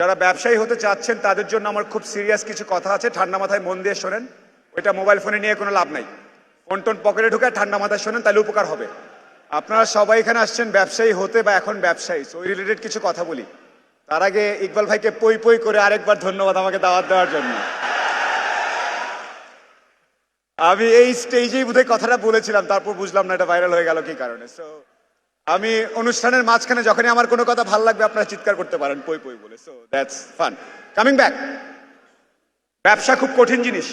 যারা ব্যবসায়ী হতে চাচ্ছেন তাদের জন্য আমার খুব সিরিয়াস কিছু কথা আছে, ঠান্ডা মাথায় মন দিয়ে শোনেন। ওইটা মোবাইল ফোনে নিয়ে কোনো লাভ নাই। ফোন টোন পকেটে ঢুকে ঠান্ডা মাথায় শোনেন, তাহলে উপকার হবে। আপনারা সবাই এখানে আসছেন ব্যবসায়ী হতে বা এখন ব্যবসায়ী, ওই রিলেটেড কিছু কথা বলি। তার আগে ইকবাল ভাইকে পই পই করে আরেকবার ধন্যবাদ আমাকে দাওয়াত দেওয়ার জন্য। আমি এই স্টেজেই বোধহয় কথাটা বলেছিলাম, তারপর বুঝলাম না এটা ভাইরাল হয়ে গেল কি কারণে। সো আমি অনুষ্ঠানের মাঝখানে যখনই আমার কোনো কথা ভালো লাগবে আপনারা চিৎকার করতে পারেন পই পই বলে। So that's fun. Coming back, ব্যবসা খুব কঠিন জিনিস,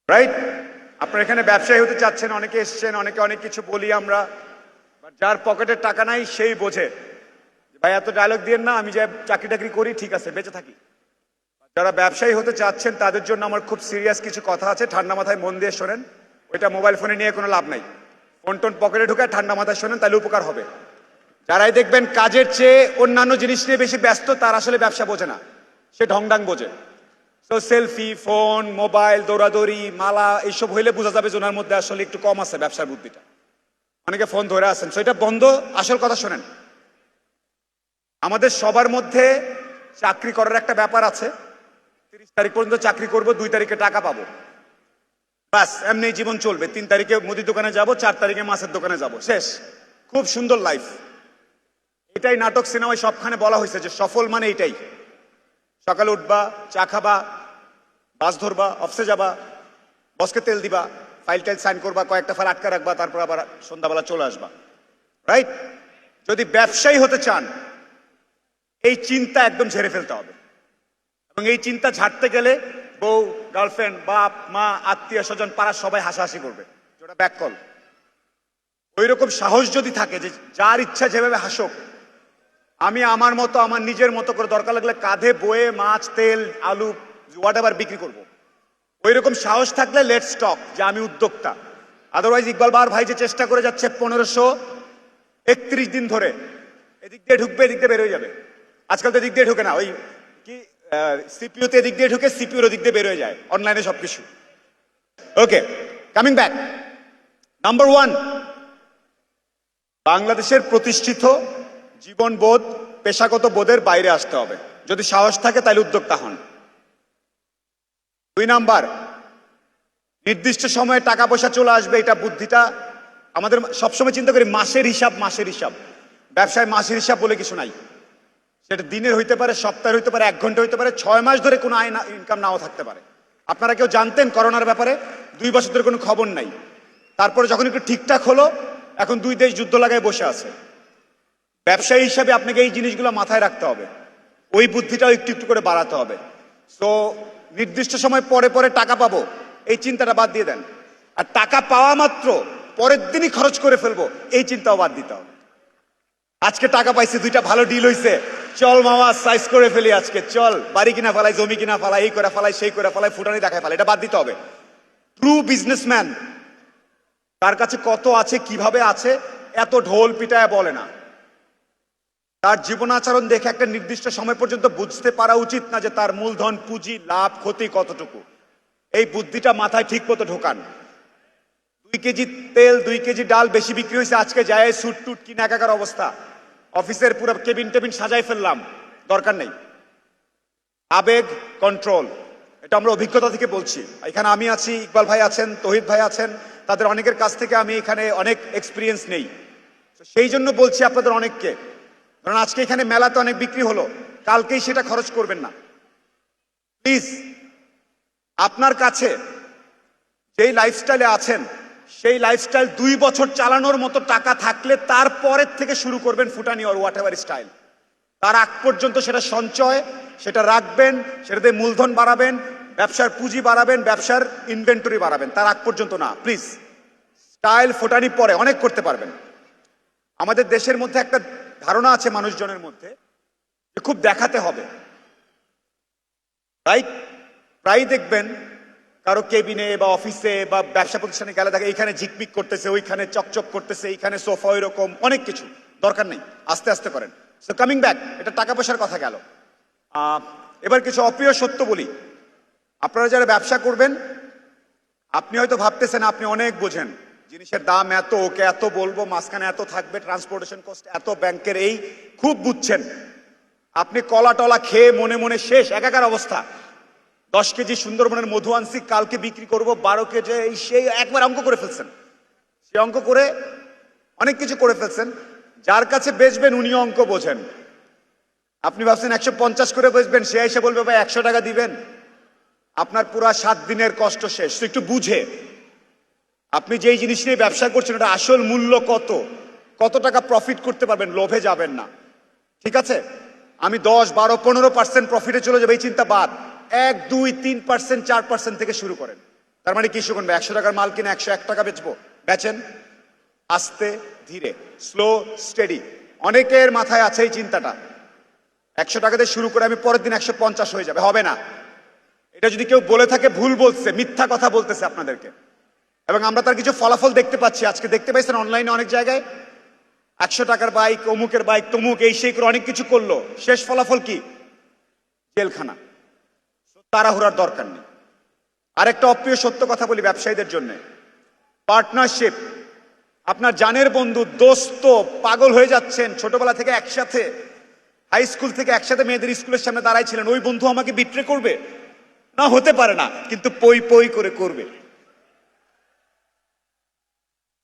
রাইট? আপনারা এখানে ব্যবসায়ী হতে চাচ্ছেন, অনেকে এসছেন, অনেকে অনেক কিছু বলি আমরা। যার পকেটের টাকা নাই সেই বোঝে ভাই এত ডায়লগ দিয়েন না, আমি যে চাকরি টাকরি করি ঠিক আছে বেঁচে থাকি। যারা ব্যবসায়ী হতে চাচ্ছেন তাদের জন্য আমার খুব সিরিয়াস কিছু কথা আছে, ঠান্ডা মাথায় মন দিয়ে শোনেন। ওইটা মোবাইল ফোনে নিয়ে কোনো লাভ নাই। ফোন টোন পকেটে ঢুকে ঠান্ডা মাথায় শোনেন, তাহলে উপকার হবে। যারাই দেখবেন কাজের চেয়ে অন্যান্য জিনিস নিয়ে বেশি ব্যস্ত, তার আসলে ব্যবসা বোঝে না, সে ঢংডাং বোঝে। তো সেলফি, ফোন, মোবাইল, দৌড়াদৌড়ি, মালা এইসব হইলে বোঝা যাবে যে ওনার মধ্যে আসলে একটু কম আছে ব্যবসার বুদ্ধিটা। অনেকে ফোন ধরে আছেন, তো এটা বন্ধ। আসল কথা শোনেন, আমাদের সবার মধ্যে চাকরি করার একটা ব্যাপার আছে। 30 তারিখ পর্যন্ত চাকরি করব, 2 তারিখে টাকা পাবো, বাস এমনি জীবন চলবে। 3 তারিখে মুদির দোকানে যাব, 4 তারিখে মাছের দোকানে যাব, শেষ। খুব সুন্দর লাইফ। এটাই নাটক সিনেমায় সবখানে বলা হয়েছে যে সফল মানে এটাই। সকালে উঠবা, চা খাবা, বাস ধরবা, অফিসে যাবা, বসকে তেল দিবা, ফাইল টাইল সাইন করবা, কয়েকটা ফাইল আটকা রাখবা, তারপর আবার সন্ধ্যাবেলা চলে আসবা, রাইট? যদি ব্যবসায়ী হতে চান এই চিন্তা একদম ঝেড়ে ফেলতে হবে। এবং এই চিন্তা ঝাড়তে গেলে বউ, গার্লফ্রেন্ড, বাপ মা, আত্মীয় স্বজন, পাড়ার সবাই হাসাহাসি করবে, যেটা ব্যাককল। ওই রকম সাহস যদি থাকে যে যার ইচ্ছা যেভাবে হাসুক, আমি আমার মতো, আমার নিজের মতো করে দরকার লাগলে কাঁধে বয়ে মাছ, তেল, আলু, হোয়াট এভার বিক্রি করবো, ওই রকম সাহস থাকলে লেটস টক যে আমি উদ্যোক্তা। আদারওয়াইজ ইকবাল বার ভাই যে চেষ্টা করে যাচ্ছে 1531 দিন ধরে, এদিক দিয়ে ঢুকবে, এদিক দিয়ে বেরোয় যাবে। আজকাল তো এদিক দিয়ে ঢুকে না, ওই কি সিপিইউতে এদিক দিয়ে ঢুকে, সিপিইউর ওদিক দিয়ে বেরোয় যায়, অনলাইনে সবকিছু। ওকে, কামিং ব্যাক। নাম্বার 1, বাংলাদেশের প্রতিষ্ঠিত জীবনবোধ, পেশাগত বোধের বাইরে আসতে হবে। যদি সাহস থাকে তাহলে উদ্যোক্তা হন। 2 নাম্বার, নির্দিষ্ট সময়ে টাকা পয়সা চলে আসবে, এটা বুদ্ধিটা আমাদের সবসময় চিন্তা করি মাসের হিসাব, মাসের হিসাব। ব্যবসায় মাসের হিসাব বলে কিছু নাই। সেটা দিনের হইতে পারে, সপ্তাহের হইতে পারে, 1 ঘন্টা হইতে পারে, 6 মাস ধরে কোনো আয় ইনকাম নাও থাকতে পারে। আপনারা কেউ জানতেন করোনার ব্যাপারে? 2 বছর ধরে কোনো খবর নাই। তারপরে যখন একটু ঠিকঠাক হলো, এখন 2 দেশ যুদ্ধ লাগায় বসে আছে। ব্যবসায়ী হিসাবে আপনাকে এই জিনিসগুলো মাথায় রাখতে হবে, ওই বুদ্ধিটাও একটু একটু করে বাড়াতে হবে। তো নির্দিষ্ট সময় পরে পরে টাকা পাবো এই চিন্তাটা বাদ দিয়ে দেন। আর টাকা পাওয়া মাত্র পরের দিনই খরচ করে ফেলবো এই চিন্তাও বাদ দিতে হবে। আজকে টাকা পাইছি, 2টা ভালো ডিল হইছে, চল মামা সাইজ করে ফেলি আজকে, চল বাড়ি কিনা ফেলাই, জমি কিনা ফেলাই, এই করে ফেলাই, সেই করে ফেলাই, ফুটানি দেখায় ফেলাই, এটা বাদ দিতে হবে। ট্রু বিজনেসম্যান তার কাছে কত আছে, কিভাবে আছে, এত ঢোল পিটায় বলে না। তার জীবন আচরণ দেখে একটা নির্দিষ্ট সময় পর্যন্ত বুঝতে পারা উচিত না যে তার মূলধন, পুঁজি, লাভ, ক্ষতি কতটুকু। এই বুদ্ধিটা মাথায় ঠিক মতো ঢোকান। 2 কেজি তেল, 2 কেজি ডাল বেশি বিক্রি হয়েছে, আজকে যায় সুট টুট কিনে একাকার অবস্থা, অফিসের পুরো কেবিন টেবিন সাজাই ফেললাম, দরকার নেই। আবেগ কন্ট্রোল, এটা আমরা অভিজ্ঞতা থেকে বলছি। এখানে আমি আছি, ইকবাল ভাই আছেন, তহিদ ভাই আছেন, তাদের অনেকের কাছ থেকে আমি এখানে অনেক এক্সপিরিয়েন্স নেই। সেই জন্য বলছি আপনাদের অনেককে, কারণ আজকে এখানে মেলাতে অনেক বিক্রি হলো, কালকেই সেটা খরচ করবেন না প্লিজ। আপনার কাছে যেই লাইফস্টাইলে আছেন সেই লাইফস্টাইল 2 বছর চালানোর মতো টাকা থাকলে তারপরের থেকে শুরু করবেন ফুটানি অর হোয়াট এভার স্টাইল। তার আগ পর্যন্ত সেটা সঞ্চয়, সেটা রাখবেন, সেটাতে মূলধন বাড়াবেন, ব্যবসার পুঁজি বাড়াবেন, ব্যবসার ইনভেন্টরি বাড়াবেন, তার আগ পর্যন্ত না প্লিজ। স্টাইল ফুটানি পরে অনেক করতে পারবেন। আমাদের দেশের মধ্যে একটা ধারণা আছে মানুষজনের মধ্যে যে খুব দেখাতে হবে, রাইট? প্রায় দেখবেন কারো কেবিনে বা অফিসে বা ব্যবসা প্রতিষ্ঠানে গেলে দেখে এইখানে ঝিকমিক করতেছে, ওইখানে চকচক করতেছে, এইখানে সোফা, ওইরকম অনেক কিছু। দরকার নেই, আস্তে আস্তে করেন। সো কামিং ব্যাক, এটা টাকা পয়সার কথা গেল। এবার কিছু অপ্রিয় সত্য বলি। আপনারা যারা ব্যবসা করবেন, আপনি হয়তো ভাবতেছেন আপনি অনেক বোঝেন, জিনিসের দাম এত, ওকে এত বলবো, মাঝখানে এত থাকবে, ট্রান্সপোর্টেশন কস্ট এত, ব্যাংকের এই, খুব বুঝছেন। আপনি কলা টলা খেয়ে মনে মনে শেষ, একাকার অবস্থা। 10 কেজি সুন্দরবনের মধু আনছি, কালকে বিক্রি করব 12 কেজি, সেই একবার অঙ্ক করে ফেলছেন। সে অঙ্ক করে অনেক কিছু করে ফেলছেন। যার কাছে বেচবেন উনিও অঙ্ক বোঝেন। আপনি ভাবছেন 150 করে বেচবেন, সে এসে বলবে ভাই 100 টাকা দিবেন। আপনার পুরা 7 দিনের কষ্ট শেষ। তো একটু বুঝে আপনি যেই জিনিস নিয়ে ব্যবসা করছেন ওটা আসল মূল্য কত, কত টাকা প্রফিট করতে পারবেন, লোভে যাবেন না। ঠিক আছে, আমি 10, 12, 15% প্রফিটে চলে যাবে এই চিন্তা বাদ। 1, 2, 3%, 4% থেকে শুরু করেন। তার মানে কি শুনবে, 100 টাকার মাল কিনে 101 টাকা বেচবো, বেচেন আস্তে ধীরে, স্লো স্টেডি। অনেকের মাথায় আছে এই চিন্তাটা, 100 টাকা দিয়ে শুরু করে আমি পরের দিন 150 হয়ে যাবে, হবে না। এটা যদি কেউ বলে থাকে ভুল বলছে, মিথ্যা কথা বলতেছে আপনাদেরকে। এবং আমরা তার কিছু ফলাফল দেখতে পাচ্ছি, আজকে দেখতে পাইছেন অনলাইনে অনেক জায়গায় 100 টাকার বাইক, অমুকের বাইক, তমুক এই সেই করে অনেক কিছু করলো, শেষ ফলাফল কি, জেলখানা। তাড়াহুড়ার দরকার নেই। আরেকটা অপ্রিয় সত্য কথা বলি ব্যবসায়ীদের জন্য, পার্টনারশিপ। আপনার জানের বন্ধু, দোস্ত, পাগল হয়ে যাচ্ছেন, ছোটবেলা থেকে একসাথে, হাই স্কুল থেকে একসাথে মেয়েদের স্কুলের সামনে দাঁড়াইছিলেন, ওই বন্ধু আমাকে বিট্রে করবে না, হতে পারে না, কিন্তু পই পই করে করবে।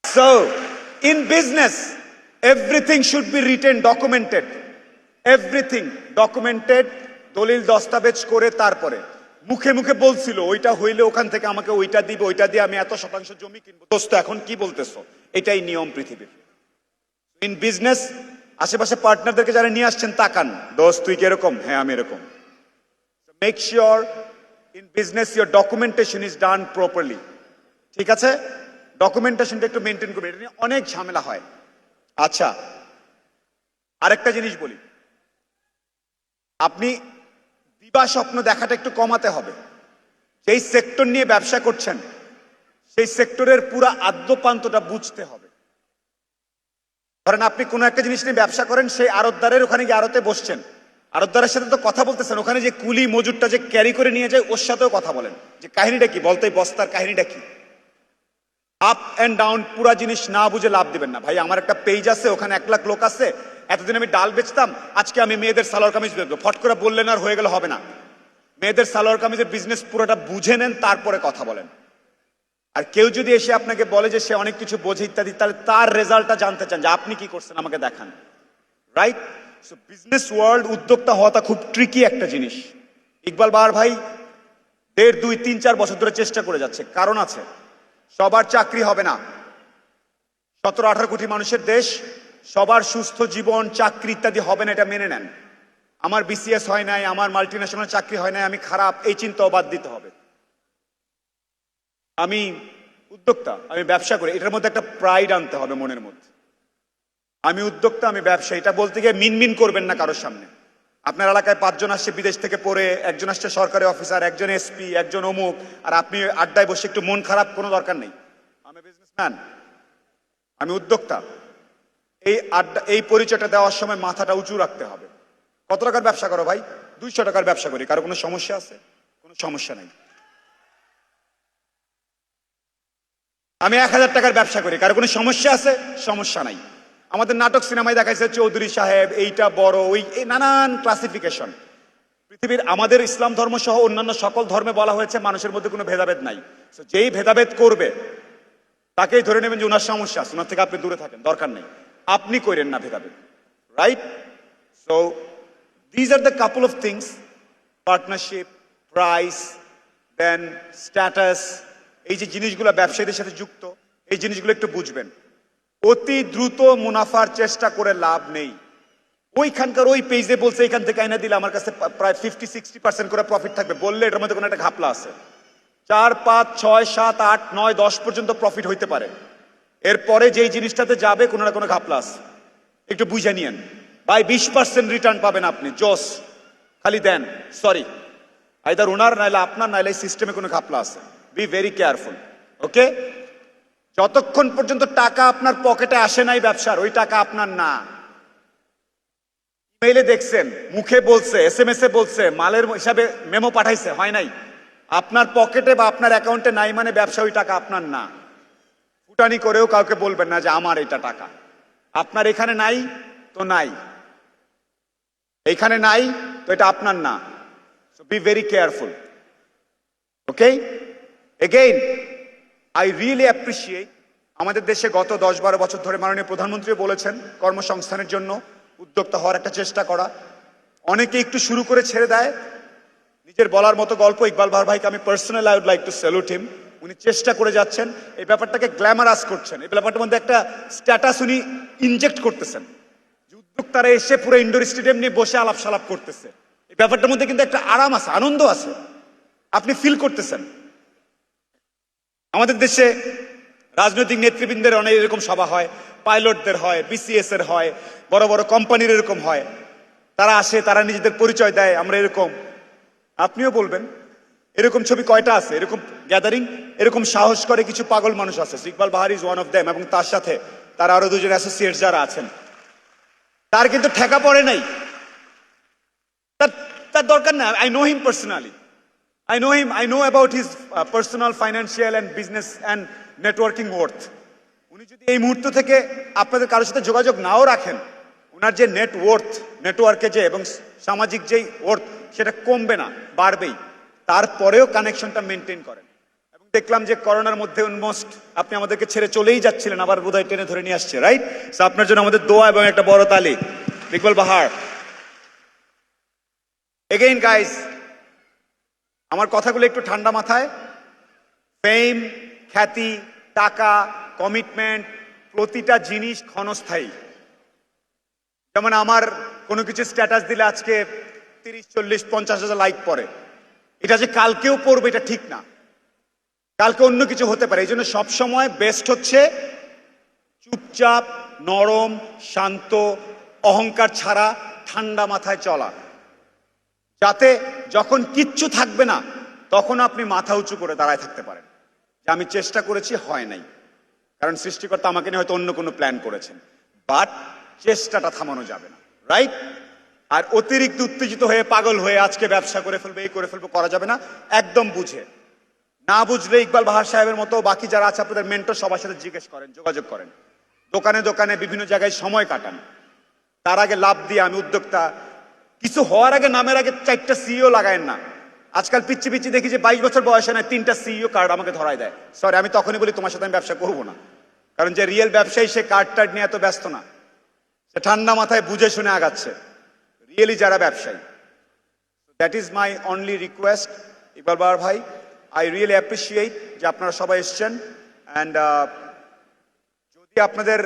So, in business, everything should be written, documented. Everything documented, দলিল দস্তাবেজ করে তারপরে। মুখে মুখে বলছিল ওইটা হইলে ওখান থেকে আমাকে ওইটা দিবে, ওইটা দিয়ে আমি এত শতাংশ জমি কিনবো। দোস্ত এখন কি বলতেছো, এটাই নিয়ম পৃথিবীর। ইন বিজনেস আশেপাশে পার্টনারদেরকে যারা নিয়ে আসছেন তাকান, দোস্ত তুই কি এরকম, হ্যাঁ আমি এরকম। Make sure in business your documentation is done properly. ঠিক আছে, ডকুমেন্টেশনটা একটু মেনটেন করবে, এটা নিয়ে অনেক ঝামেলা হয়। আচ্ছা, আরেকটা জিনিস বলি, আপনি দিবা স্বপ্ন দেখাটা একটু কমাতে হবে। যেই সেক্টর নিয়ে ব্যবসা করছেন সেই সেক্টরের পুরো আদ্যপান্তটা বুঝতে হবে। ধরেন আপনি কোনো একটা জিনিস নিয়ে ব্যবসা করেন, সেই আড়তদারের ওখানে গিয়ে আড়তে বসছেন, আড়তদারের সাথে তো কথা বলতেছেন, ওখানে যে কুলি মজুরটা যে ক্যারি করে নিয়ে যায় ওর সাথেও কথা বলেন, যে কাহিনীটা কি, বলতে বস্তার কাহিনীটা কি। আপ এন্ড ডাউন পুরা জিনিস না বুঝে লাভ দিবেন না। ভাই আমার একটা পেজ আছে, ওখানে 1 লাখ লোক আছে, এতদিন আমি ডাল বেচতাম, আজকে আমি মেয়েদের সালোয়ার কামিজ বেচবো, ফট করে বললেন আর হয়ে গেল, হবে না। মেয়েদের সালোয়ার কামিজের বিজনেস পুরোটা বুঝে নেন, তারপরে কথা বলেন। আর কেউ যদি এসে আপনাকে বলে যে সে অনেক কিছু বোঝে ইত্যাদি, তাহলে তার রেজাল্টটা জানতে চান যে আপনি কি করছেন, আমাকে দেখান। রাইট? সো বিজনেস ওয়ার্ল্ড, উদ্যোক্তা হওয়াটা খুব ট্রিকি একটা জিনিস। ইকবাল বাহার ভাই 1.5, 2, 3, 4 বছর ধরে চেষ্টা করে যাচ্ছে, কারণ আছে। সবার চাকরি হবে না, 17-18 কোটি মানুষের দেশ, সবার সুস্থ জীবন, চাকরি ইত্যাদি হবে না, এটা মেনে নেন। আমার বিসিএস হয় নাই, আমার মাল্টিন্যাশনাল চাকরি হয় নাই, আমি খারাপ, এই চিন্তাও বাদ দিতে হবে। আমি উদ্যোক্তা, আমি ব্যবসা করি, এটার মধ্যে একটা প্রাইড আনতে হবে মনের মধ্যে। আমি উদ্যোক্তা, আমি ব্যবসা, এটা বলতে গিয়ে মিনমিন করবেন না কারোর সামনে। আপনার এলাকায় 5 জন আসছে বিদেশ থেকে পড়ে, একজন আসছে সরকারি অফিসার, একজন এসপি, একজন অমুক, আর আপনি আড্ডায় বসে একটু মন খারাপ, কোনো দরকার নেই। আমি বিজনেসম্যান, আমি উদ্যোক্তা। এই আড্ডা, এই পরিচয়টা দেওয়ার সময় মাথাটা উঁচু রাখতে হবে। কত টাকার ব্যবসা করো ভাই? 200 টাকার ব্যবসা করি, কারো কোনো সমস্যা আছে? কোনো সমস্যা নাই। আমি 1000 টাকার ব্যবসা করি, কারো কোনো সমস্যা আছে? সমস্যা নাই। আমাদের নাটক সিনেমায় দেখাইছে চৌধুরী সাহেব, এইটা বড়, ওই নানান ক্লাসিফিকেশন। পৃথিবীর আমাদের ইসলাম ধর্ম সহ অন্যান্য সকল ধর্মে বলা হয়েছে মানুষের মধ্যে কোনো ভেদাভেদ নাই। যেই ভেদাভেদ করবে তাকেই ধরে নেবেন যে ওনার সমস্যা আছে, ওনার থেকে আপনি দূরে থাকেন, দরকার নেই। আপনি করেন না ভেদাভেদ, right? So these are the couple of things, partnership, price, then status, এই যে জিনিসগুলো ব্যবসায়ীদের সাথে যুক্ত, এই জিনিসগুলো একটু বুঝবেন। অতি দ্রুত মুনাফার চেষ্টা করে লাভ নেই। ওইখানকার ওই পেজে বলছে এখান থেকে আইনা দিলে আমার কাছে প্রায় 50-60% করে প্রফিট থাকবে, বললে এটার মধ্যে কোনো একটা ঘাপলা আছে। 4, 5, 6, 7, 8, 9, 10 পর্যন্ত প্রফিট হইতে পারে, এরপরে যেই জিনিসটাতে যাবে কোনো না কোনো ঘাপলা আছে, একটু বুঝে নিয়েন। ভাই 20% রিটার্ন পাবেন আপনি, জোস, খালি দেন। সরি, আইদার ওনার নাইলে আপনার, নাইলে সিস্টেমে কোনো ঘাপলা আছে। বি ভেরি কেয়ারফুল, ওকে? যতক্ষণ পর্যন্ত টাকা আপনার পকেটে আসে নাই ব্যবসার, ওই টাকা আপনার না। ইমেইলে দেখছেন, মুখে বলছে, SMS এ বলছে, মালের হিসাবে মেমো পাঠাইছে, হয় নাই। আপনার পকেটে বা আপনার অ্যাকাউন্টে নাই মানে ব্যবসা, ওই টাকা আপনার না। ফুটানি করেও কাউকে বলবেন না যে আমার এটা টাকা, আপনার এখানে নাই তো নাই। এইখানে নাই তো এটা আপনার না, so be very careful. Okay, again I really appreciate আমাদের দেশে গত 10-12 বছর ধরে মাননীয় প্রধানমন্ত্রী বলেছেন কর্মসংস্থানের জন্য উদ্যোক্তা হওয়ার একটা চেষ্টা করা। অনেকে একটু শুরু করে ছেড়ে দেয়, নিজের বলার মতো গল্প। ইকবাল বাহার ভাইকে আমি personally I would like to salute him. উনি চেষ্টা করে যাচ্ছেন, এই ব্যাপারটাকে গ্ল্যামারাস করছেন, এই ব্যাপারটার মধ্যে একটা স্ট্যাটাস উনি ইনজেক্ট করতেছেন। যে উদ্যোক্তারা এসে পুরো ইনডোর স্টেডিয়াম নিয়ে বসে আলাপ সালাপ করতেছে, এই ব্যাপারটার মধ্যে কিন্তু একটা আরাম আছে, আনন্দ আছে, আপনি ফিল করতেছেন। আমাদের দেশে রাজনৈতিক নেতৃবৃন্দের অনেক এরকম সভা হয়, পাইলটদের হয়, বিসিএস এর হয়, বড় বড় কোম্পানির এরকম হয়, তারা আসে, তারা নিজেদের পরিচয় দেয়, আমরা এরকম। আপনিও বলবেন এরকম ছবি কয়টা আছে, এরকম গ্যাদারিং, এরকম সাহস করে কিছু পাগল মানুষ আছে। ইকবাল বাহার ইজ ওয়ান অফ দেম, এবং তার সাথে তার আরো দুজন অ্যাসোসিয়েট যারা আছেন, তার কিন্তু ঠেকা পড়ে নাই, তার দরকার না। I know him personally, I know him, I know about his personal, financial and business and networking worth. উনি যদি এই মুহূর্ত থেকে আপনাদের কারোর সাথে যোগাযোগ নাও রাখেন, ওনার যে নেটওয়ার্কে যে এবং সামাজিক যেই ওয়ার্থ, সেটা কমবে না, বাড়বেই। তারপরেও কানেকশনটা মেনটেন করেন। এবং দেখলাম যে করোনার মধ্যে অলমোস্ট আপনি আমাদেরকে ছেড়ে চলেই যাচ্ছিলেন, আবার বোধহয় টেনে ধরে নিয়ে আসছে, রাইট? সো আপনার জন্য আমাদের দোয়া এবং একটা বড় তালি, ইকবাল বাহার। এগেইন গাইস, আমার কথাগুলো একটু ঠান্ডা মাথায়। ফেম, খ্যাতি, টাকা, কমিটমেন্ট, প্রতিটা জিনিস ক্ষণস্থায়ী। যেমন আমার কোনো কিছু স্ট্যাটাস দিলে আজকে 30, 40, 50 হাজার লাইক পড়ে, এটা যে কালকেও পড়বে এটা ঠিক না, কালকে অন্য কিছু হতে পারে। এই জন্য সবসময় বেস্ট হচ্ছে চুপচাপ, নরম, শান্ত, অহংকার ছাড়া ঠান্ডা মাথায় চলা, যাতে যখন কিচ্ছু থাকবে না তখন আপনি মাথা উঁচু করে দাঁড়ায় থাকতে পারেন যে আমি চেষ্টা করেছি, হয় নাই, কারণ সৃষ্টিকর্তা আমাকে নিয়ে হয়তো অন্য কোনো প্ল্যান করেছেন। বাট চেষ্টাটা থামানো যাবে না, রাইট? আর অতিরিক্ত উত্তেজিত হয়ে পাগল হয়ে আজকে ব্যবসা করে ফেলবে, এই করে ফেলবো, করা যাবে না। একদম বুঝে, না বুঝলে ইকবাল বাহার সাহেবের মতো বাকি যারা আছে আপনাদের মেন্টর, সবার সাথে জিজ্ঞেস করেন, যোগাযোগ করেন, দোকানে দোকানে বিভিন্ন জায়গায় সময় কাটান। তার আগে লাভ দিয়ে আমি উদ্যোক্তা, কিছু হওয়ার আগে নামের আগে 4টা সিইও লাগায়েন না। আজকাল পিচ্ছি পিচ্ছি দেখি যে 22 বছর বয়সে নয় 3টা সিইও কার্ড আমাকে ধরায় দেয়। সরি, আমি তখনই বলি তোমার সাথে আমি ব্যবসা করবো না, কারণ যে রিয়েল ব্যবসায়ী সে কার্ড টার্ড নিয়ে এত ব্যস্ত না, সে ঠান্ডা মাথায় বুঝে শুনে আগাচ্ছে, রিয়েলি যারা ব্যবসায়ী। That is my only request Iqbal Bahar ভাই। আই রিয়েলি অ্যাপ্রিসিয়েট যে আপনারা সবাই এসছেন। অ্যান্ড যদি আপনাদের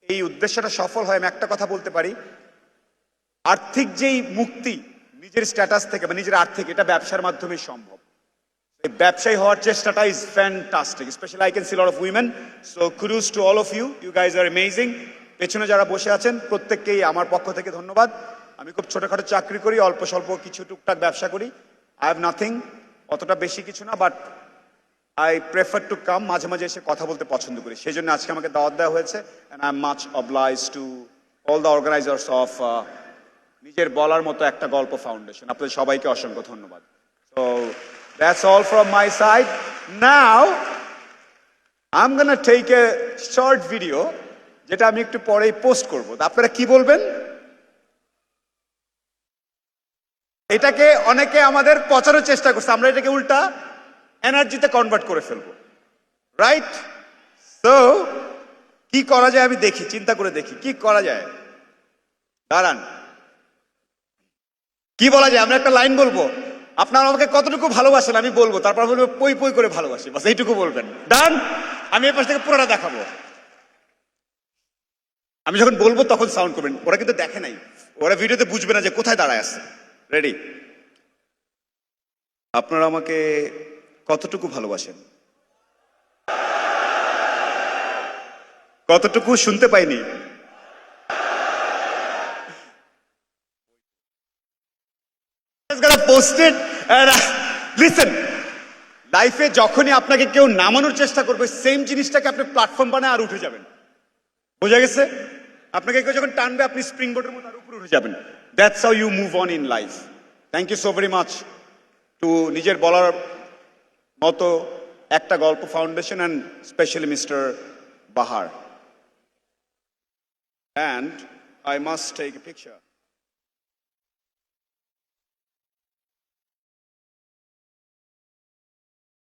এই উদ্দেশ্যটা সফল হয়, আমি একটা কথা বলতে পারি, আর্থিক যেই মুক্তি নিজের স্ট্যাটাস থেকে বা নিজের আর্থিক, এটা ব্যবসার মাধ্যমেই সম্ভব। এই ব্যবসায়ী হওয়ার চেষ্টাটা is fantastic, specially I can see lot of women. So kudos to all of you, you guys are amazing. পেছনে যারা বসে আছেন প্রত্যেককেই আমার পক্ষ থেকে ধন্যবাদ। আমি খুব ছোটখাটো চাকরি করি, অল্প স্বল্প কিছু টুকটাক ব্যবসা করি। আই হ্যাভ নাথিং, অতটা বেশি কিছু না, but I prefer to come, মাঝে মাঝে এসে কথা বলতে পছন্দ করি, সেই জন্য আজকে আমাকে দাওয়াত দেওয়া হয়েছে। And I am much oblige to all the organisers of নিজের বলার মতো একটা গল্প ফাউন্ডেশন। আপনাদের সবাইকে অসংখ্য ধন্যবাদ। So that's all from my side. Now I am gonna take a short video, যেটা আমি একটু পরেই পোস্ট করব। আপনারা কি বলবেন? এটাকে অনেকে আমাদের পচানোর চেষ্টা করছে, আমরা এটাকে উল্টা এনার্জিতে কনভার্ট করে ফেলবো, রাইট? সো কি করা যায় আমি দেখি, চিন্তা করে দেখি কি করা যায়। দাঁড়ান, কি বলা যায়? আমরা একটা লাইন বলবো, আপনারা আমাকে কতটুকু ভালোবাসেন আমি বলবো, তারপর বলবো পই পই করে ভালোবাসি, বাস এইটুকু বলবেন। ডান? আমি এর পাশ থেকে পুরোটা দেখাবো। আমি যখন বলবো তখন সাউন্ড করবেন। ওরা কিন্তু দেখে নাই, ওরা ভিডিওতে বুঝবে না যে কোথায় দাঁড়ায় আছে। রেডি? আপনারা আমাকে কতটুকু ভালোবাসেন? কতটুকু শুনতে পাইনি। পোস্টেড। লিসেন, লাইফে যখনই আপনাকে কেউ নামানোর চেষ্টা করবে, সেম জিনিসটাকে আপনি প্ল্যাটফর্ম বানায় আর উঠে যাবেন। বোঝা গেছে? আপনাকে কেউ যখন টানবে আপনি স্প্রিং বোর্ডের মতো আর উপরে উঠে যাবেন। That's how you move on in life. Thank you so very much to নিজের বলার মতো একটা গল্প foundation and specially mister Bahar. And I must take a picture.